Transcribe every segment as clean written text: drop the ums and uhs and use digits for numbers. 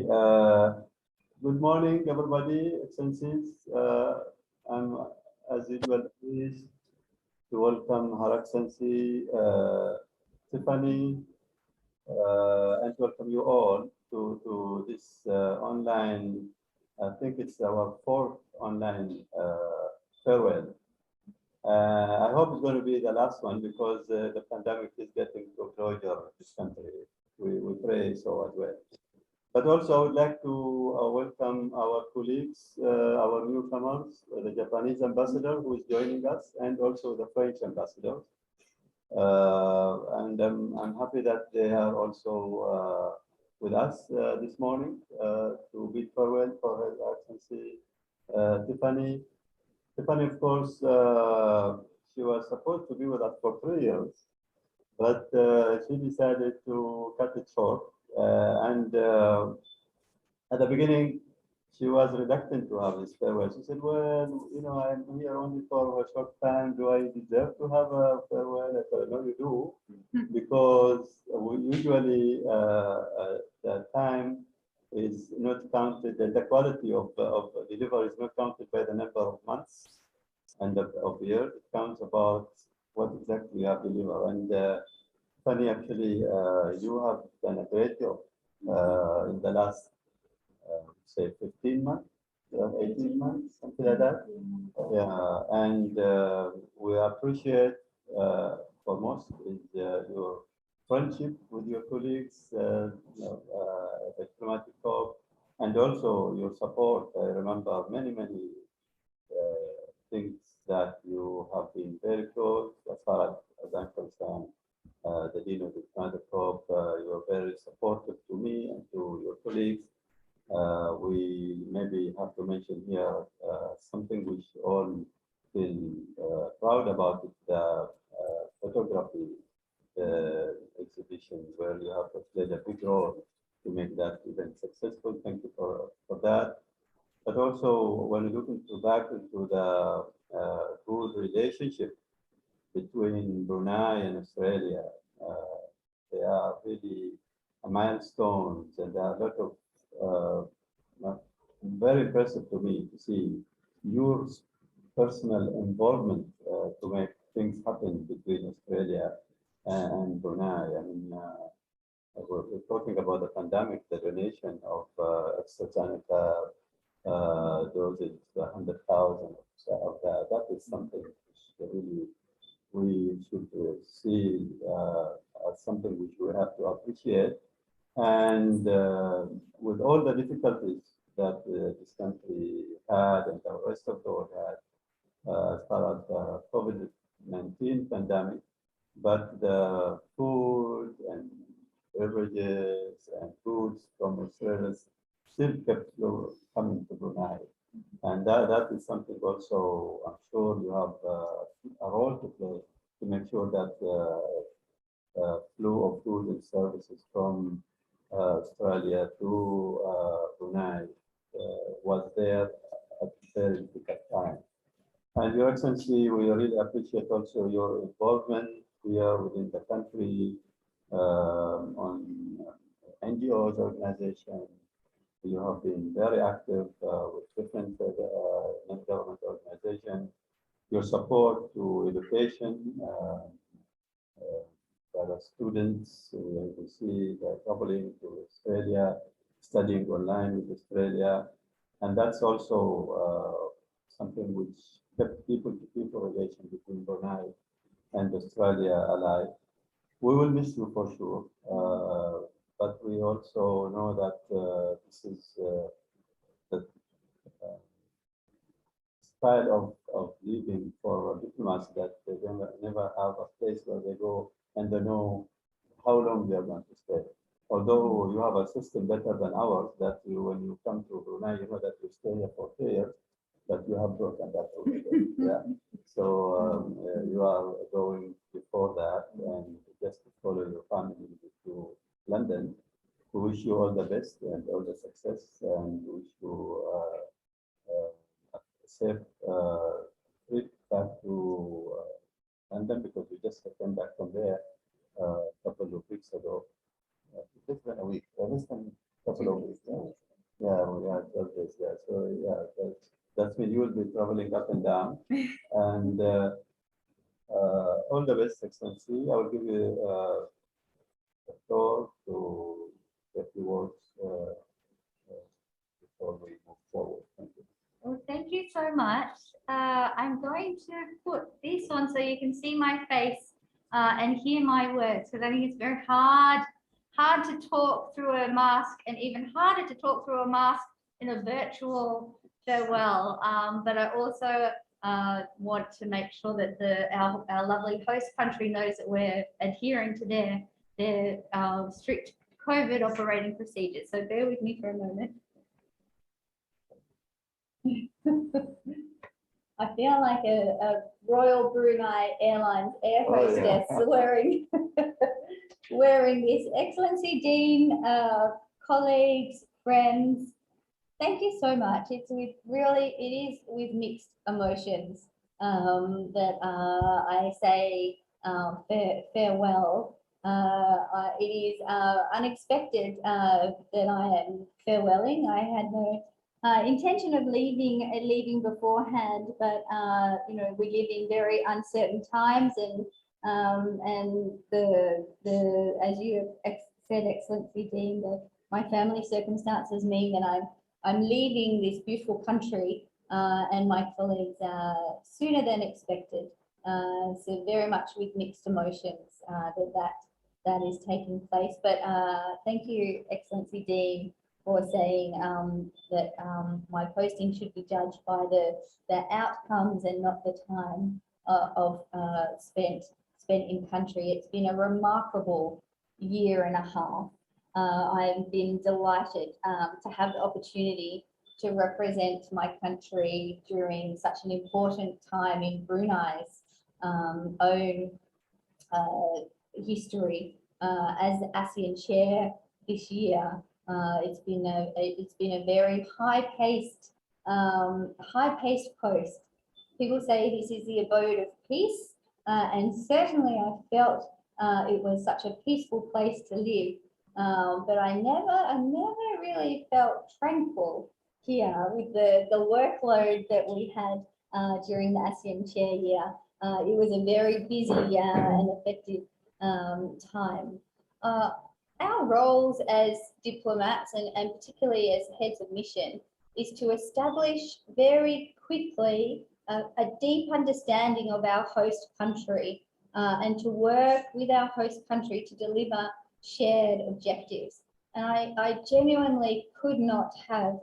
Okay, good morning, everybody, excellencies. I'm, as usual, pleased to welcome Her Excellency Tiffany and welcome you all to this online, I think it's our fourth online farewell. I hope it's going to be the last one because the pandemic is getting to closure in this country. We pray so as well. But also, I would like to welcome our colleagues, our newcomers, the Japanese ambassador who is joining us, and also the French ambassador. And I'm happy that they are also with us this morning to bid farewell for Her Excellency Tiffany. Tiffany, of course, she was supposed to be with us for 3 years, but she decided to cut it short. And at the beginning, she was reluctant to have this farewell. She said, well, you know, I'm here only for a short time. Do I deserve to have a farewell? I said, no, you do, because we usually the time is not counted, the quality of delivery is not counted by the number of months and of years. It counts about what exactly you have delivered. And Fanny, actually, you have done a great job in the last, say, 15 months, 18 months, something like that. Yeah, and we appreciate foremost is your friendship with your colleagues, the diplomatic corps, and also your support. I remember many things that you have been very close as far as I'm concerned. The Dean of the Diplomatic Corps, you are very supportive to me and to your colleagues. We maybe have to mention here something which all feel proud about it, the photography exhibition, where you have played a big role to make that event successful. Thank you for that. But also, when you look back into the good relationship between Brunei and Australia, they are really milestones, and there are a lot of very impressive to me to see your personal involvement to make things happen between Australia and Brunei. I mean, we're talking about the pandemic, the donation of AstraZeneca doses, 100,000 of that. That is something which really we should see as something which we have to appreciate. And with all the difficulties that this country had and the rest of the world had as far as the COVID-19 pandemic, but the food and beverages and foods from Australia still kept coming to Brunei. And that is something also, I'm sure you have a role to play to make sure that flow of goods and services from Australia to Brunei was there at a very difficult time. And Your Excellency, we really appreciate also your involvement here within the country on NGOs, organizations. You have been very active with different non-government organizations. Your support to education, the students, we see they're traveling to Australia, studying online with Australia, and that's also something which kept people-to-people relation between Brunei and Australia alive. We will miss you for sure. But we also know that this is the style of living for diplomats, that they never have a place where they go and they know how long they are going to stay. Although you have a system better than ours, that when you come to Brunei, you know that you stay here for 3 years, but you have broken that rule. Yeah. So you are going before that and just to follow your family to London. We wish you all the best and all the success, and wish you a safe trip back to London, because we just came back from there a couple of weeks ago. Less than a week, less than couple of weeks. Yeah, we had 12 days. Yeah, so yeah, that's when you will be traveling up and down. And all the best, Excellency. I will give you the floor to get the words before we move forward. Thank you. Well, thank you so much. I'm going to put this on so you can see my face and hear my words, because I think it's very hard to talk through a mask, and even harder to talk through a mask in a virtual farewell. But I also want to make sure that our lovely host country knows that we're adhering to their strict COVID operating procedures. So bear with me for a moment. I feel like a Royal Brunei Airlines air hostess wearing wearing this. Excellency Dean, colleagues, friends, thank you so much. It is with mixed emotions that I say farewell. It is unexpected that I am farewelling. I had no intention of leaving beforehand, but you know, we live in very uncertain times, and the as you have said, Excellency Dean, that my family circumstances mean that I'm leaving this beautiful country and my colleagues sooner than expected. So very much with mixed emotions that is taking place. But thank you, Excellency Dean, for saying that my posting should be judged by the outcomes and not the time of spent in country. It's been a remarkable year and a half. I've been delighted to have the opportunity to represent my country during such an important time in Brunei's own history. As the ASEAN chair this year, it's been a very high-paced post. People say this is the abode of peace, and certainly I felt it was such a peaceful place to live. But I never really felt tranquil here with the workload that we had during the ASEAN chair year. It was a very busy and effective time. Our roles as diplomats, and particularly as heads of mission, is to establish very quickly a deep understanding of our host country and to work with our host country to deliver shared objectives. And I genuinely could not have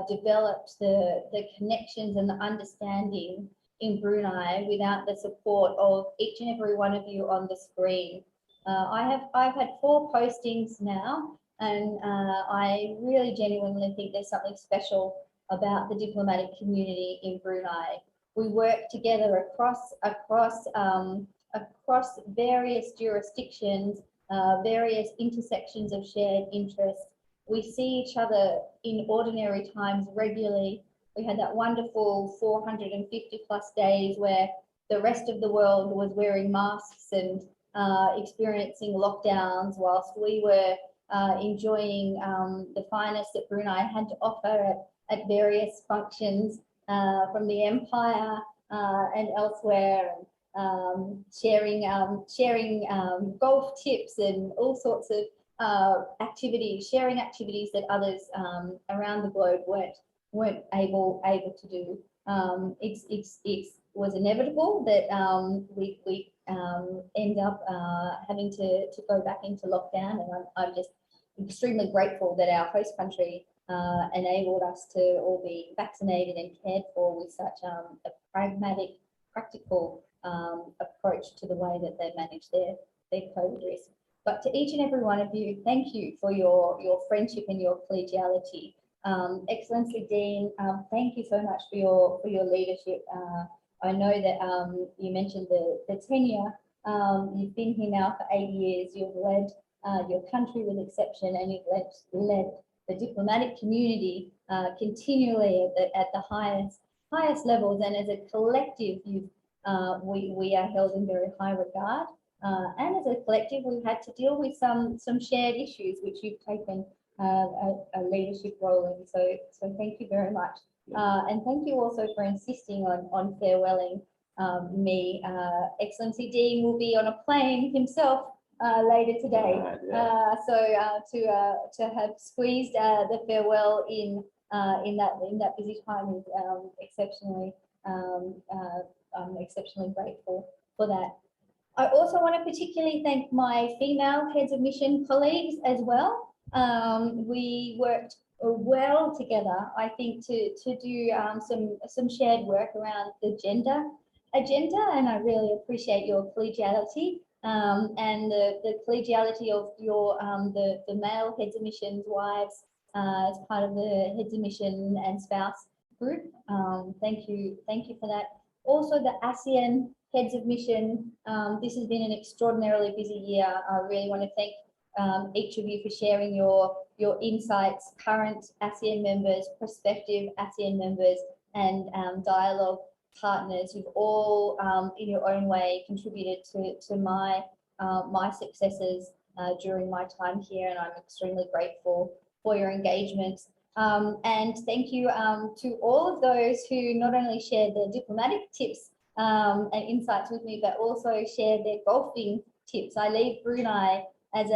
developed the connections and the understanding in Brunei without the support of each and every one of you on the screen. I've had 4 postings now, and I really genuinely think there's something special about the diplomatic community in Brunei. We work together across various jurisdictions, various intersections of shared interests. We see each other in ordinary times regularly. We had that wonderful 450 plus days where the rest of the world was wearing masks and experiencing lockdowns, whilst we were enjoying the finest that Brunei had to offer at various functions from the empire and elsewhere, and sharing golf tips and all sorts of activities, sharing activities that others around the globe weren't able to do. It was inevitable that we end up having to go back into lockdown, and I'm just extremely grateful that our host country enabled us to all be vaccinated and cared for with such a pragmatic, practical approach to the way that they manage their COVID risk. But to each and every one of you, thank you for your friendship and your collegiality. Excellency Dean, thank you so much for your leadership. I know that you mentioned the tenure. You've been here now for 8 years. You've led your country with exception, and you've led the diplomatic community continually at the highest levels. And as a collective, we are held in very high regard. And as a collective, we've had to deal with some shared issues which you've taken a leadership role in. So thank you very much. And thank you also for insisting on farewelling me. Excellency Dean will be on a plane himself later today. To have squeezed the farewell in that busy time is exceptionally I'm exceptionally grateful for that. I also want to particularly thank my female heads of mission colleagues as well. We worked well together, I think, to do some shared work around the gender agenda, and I really appreciate your collegiality and the collegiality of your the male heads of missions wives as part of the heads of mission and spouse group. Thank you for that. Also, the ASEAN heads of mission. This has been an extraordinarily busy year. I really want to thank each of you for sharing your insights, current ASEAN members, prospective ASEAN members, and dialogue partners who've all, in your own way, contributed to my successes during my time here, and I'm extremely grateful for your engagement. And thank you to all of those who not only shared their diplomatic tips and insights with me, but also shared their golfing tips. I leave Brunei as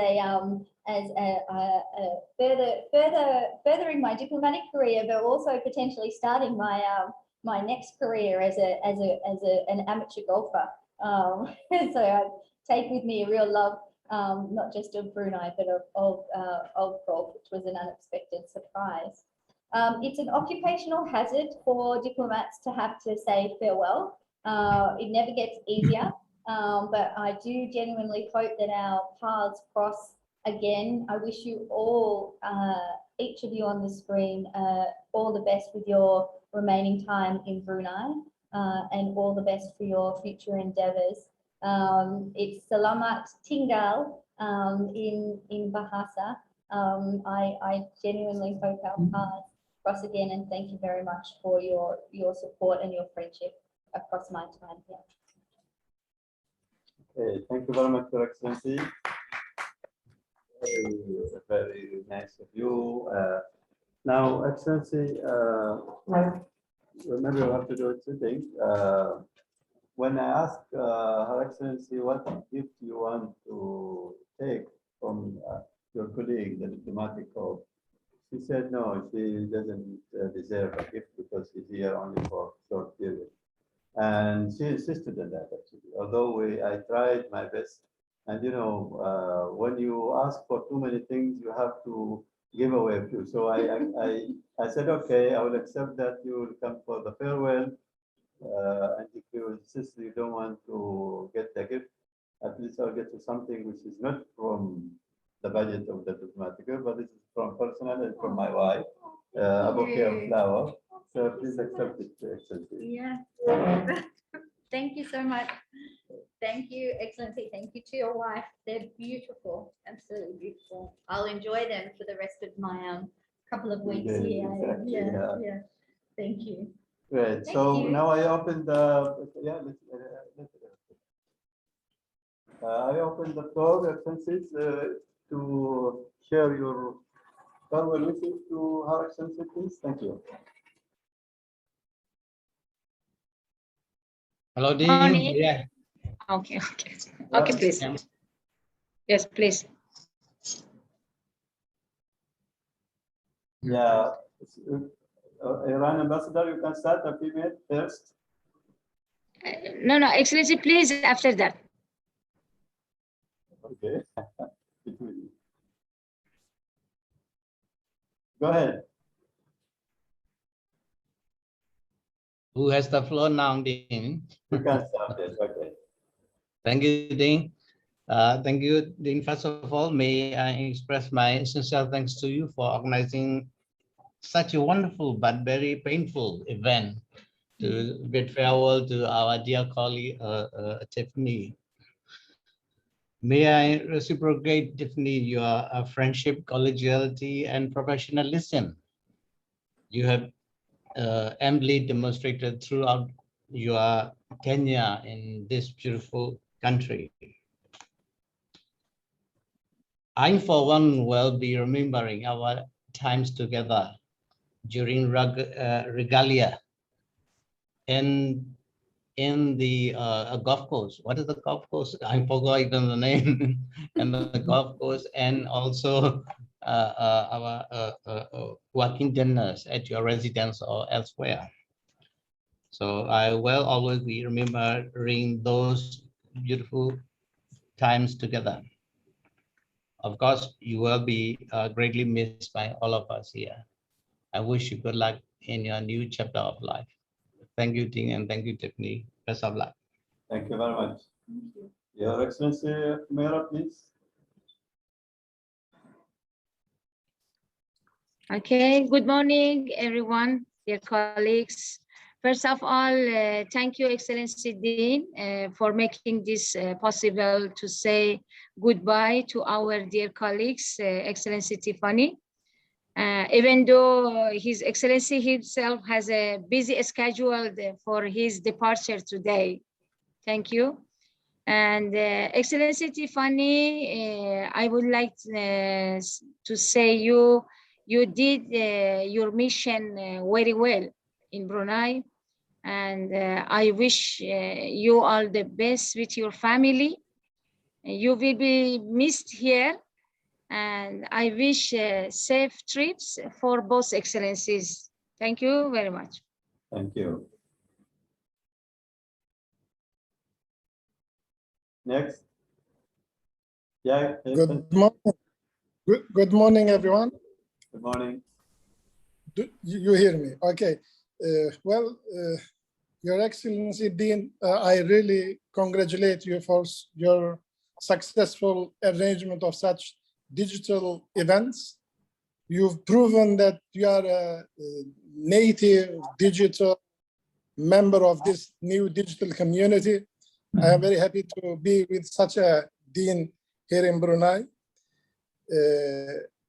furthering my diplomatic career, but also potentially starting my my next career as an amateur golfer. So I take with me a real love, not just of Brunei, but of golf, which was an unexpected surprise. It's an occupational hazard for diplomats to have to say farewell. It never gets easier, but I do genuinely hope that our paths cross again. I wish you all, each of you on the screen, all the best with your remaining time in Brunei, and all the best for your future endeavours. It's Selamat Tinggal in Bahasa. I genuinely hope our paths cross again, and thank you very much for your support and your friendship across my time here. Okay, thank you very much, Your Excellency. Very nice of you. Now, Excellency, remember you have to do it sitting. When I asked Her Excellency what gift you want to take from your colleague, the diplomatic corps, she said no, she doesn't deserve a gift because she's here only for a short period. And she insisted on that, actually, although I tried my best. And you know, when you ask for too many things, you have to give away a few. So I said, okay, I will accept that you will come for the farewell. And if you insist you don't want to get the gift, at least I'll get you something which is not from the budget of the diplomatic, but this is from personal and from my wife, a bouquet of flowers. So please accept it, Excellency. Yeah. Thank you so much. Thank you, Excellency. Thank you to your wife. They're beautiful, absolutely beautiful. I'll enjoy them for the rest of my couple of weeks here. Exactly, Yeah. Thank you. Great. Thank So you. now I open the I open the floor, Excellencies, to share your farewell wishes to Her Excellency, please. Thank you. Hello, Dean. Morning. Yeah. Okay, please. Yeah. Yes, please. Yeah. Iran ambassador, you can start a few minutes first. No, Excellency, please, after that. Okay. Go ahead. Who has the floor now, Dean? You can start this. Okay. Thank you, Dean. Thank you, Dean. First of all, may I express my sincere thanks to you for organizing such a wonderful but very painful event to bid farewell to our dear colleague, Tiffany. May I reciprocate, Tiffany, your friendship, collegiality, and professionalism. You have amply demonstrated throughout your tenure in this beautiful country. I, for one, will be remembering our times together during regalia in the golf course. What is the golf course? I forgot even the name. And the golf course, and also our working dinners at your residence or elsewhere. So I will always be remembering those beautiful times together. Of course, you will be greatly missed by all of us here. I wish you good luck in your new chapter of life. Thank you, Ting, and thank you, Tiffany. Best of luck. Thank you very much. Your Excellency, Mera, please. Okay, good morning, everyone, dear colleagues. First of all, thank you, Excellency Dean, for making this possible to say goodbye to our dear colleagues, Excellency Tiffany. Even though His Excellency himself has a busy schedule for his departure today. Thank you. And Excellency Tiffany, I would like to say you did your mission very well in Brunei, and I wish you all the best with your family. You will be missed here, and I wish safe trips for both excellencies. Thank you very much. Thank you. Next. Yeah. Good morning. Good morning, everyone. Good morning. You hear me? Okay. Your Excellency Dean, I really congratulate you for your successful arrangement of such digital events. You've proven that you are a native digital member of this new digital community. I am very happy to be with such a dean here in Brunei.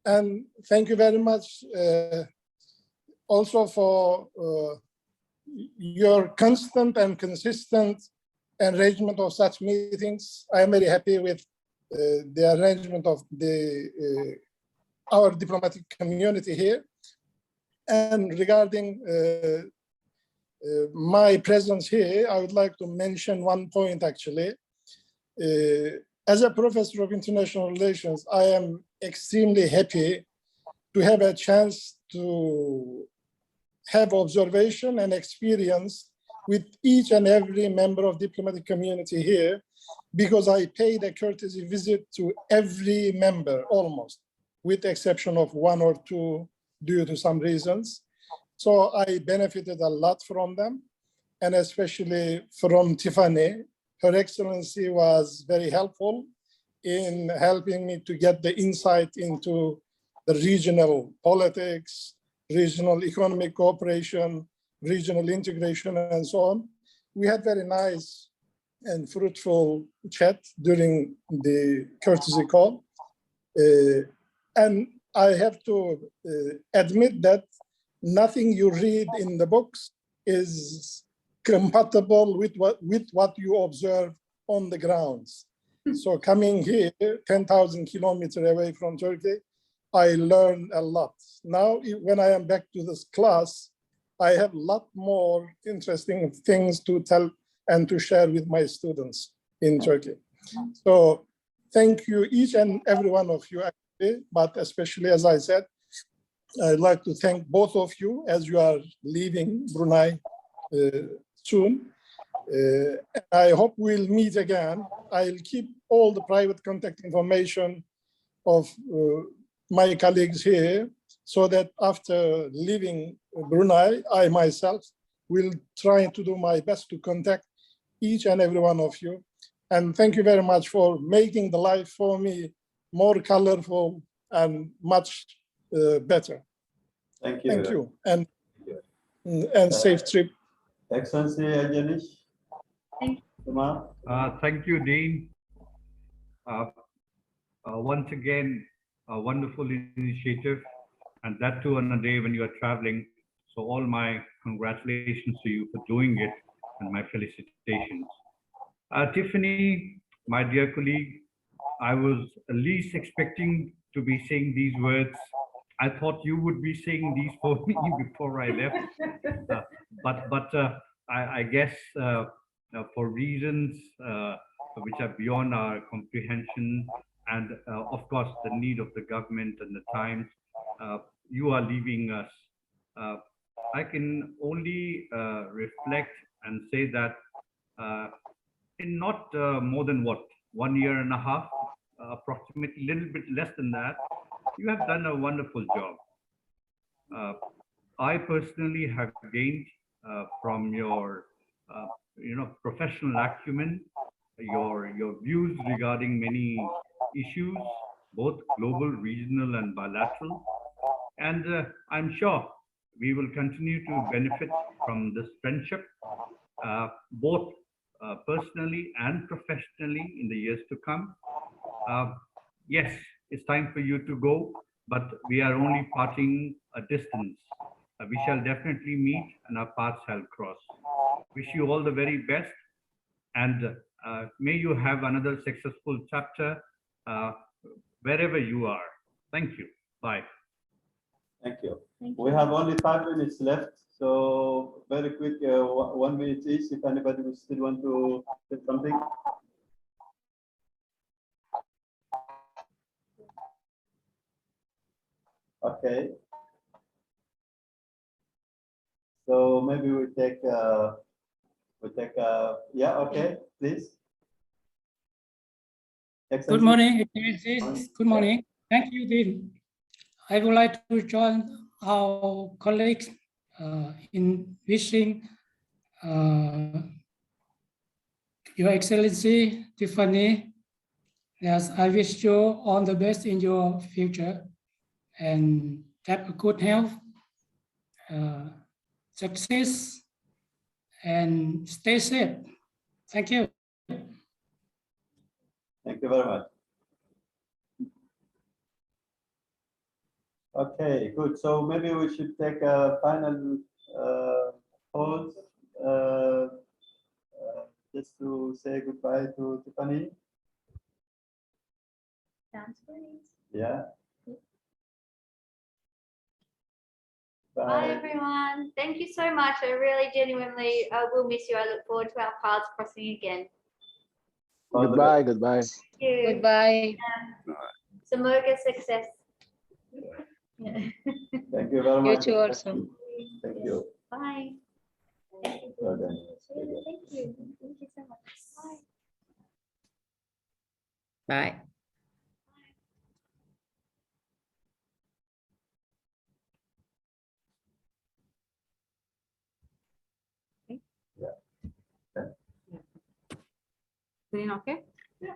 And thank you very much also for your constant and consistent arrangement of such meetings. I am very happy with the arrangement of our diplomatic community here. And regarding my presence here, I would like to mention one point actually. As a professor of international relations, I am extremely happy to have a chance to have observation and experience with each and every member of diplomatic community here, because I paid a courtesy visit to every member almost, with the exception of one or two due to some reasons. So I benefited a lot from them, and especially from Tiffany. Her Excellency was very helpful in helping me to get the insight into the regional politics, regional economic cooperation, regional integration, and so on. We had very nice and fruitful chat during the courtesy call. And I have to admit that nothing you read in the books is compatible with what you observe on the grounds. So coming here, 10,000 kilometers away from Turkey, I learned a lot. Now, when I am back to this class, I have a lot more interesting things to tell and to share with my students in Turkey. So thank you, each and every one of you, actually, but especially, as I said, I'd like to thank both of you as you are leaving Brunei soon. I hope we'll meet again. I'll keep all the private contact information of my colleagues here, so that after leaving Brunei, I myself will try to do my best to contact each and every one of you. And thank you very much for making the life for me more colorful and much better. Thank you. Thank you. And safe trip. Excellency Ajanish. Thank Kumar. Thank you, Dean. Once again, a wonderful initiative, and that too on a day when you are traveling. So all my congratulations to you for doing it, and my felicitations. Tiffany, my dear colleague, I was least expecting to be saying these words. I thought you would be saying these for me before I left. I guess for reasons which are beyond our comprehension, and of course the need of the government and the times, you are leaving us. I can only reflect and say that in not more than 1 year and a half, approximately, little bit less than that, you have done a wonderful job. I personally have gained from your, professional acumen, your views regarding many issues, both global, regional, and bilateral. And I'm sure we will continue to benefit from this friendship, both personally and professionally in the years to come. Yes, it's time for you to go, but we are only parting a distance. We shall definitely meet and our paths shall cross. Wish you all the very best, and may you have another successful chapter wherever you are. Thank you. Bye. Thank you. Thank We you. have only 5 minutes left, so very quick, 1 minute each, if anybody would still want to say something. Okay. So maybe we take, yeah, okay, please. Good Excellency. morning, Excellencies. Good morning. Thank you, Dean. I would like to join our colleagues in wishing Your Excellency Tiffany. Yes, I wish you all the best in your future and have a good health, success, and stay safe. Thank you. Thank you very much. Okay, good. So maybe we should take a final pause just to say goodbye to Tiffany. Sounds great. Yeah. Bye, Bye. everyone. Thank you so much. I really genuinely will miss you. I look forward to our paths crossing again. All the Goodbye, goodbye. Thank you. Goodbye. Samoga success. Yeah. best. Thank you very You much. too also. Thank you. Bye. Thank you. Well done. Thank you. Thank you so much. Bye. Bye. Yeah. Feeling okay? Yeah.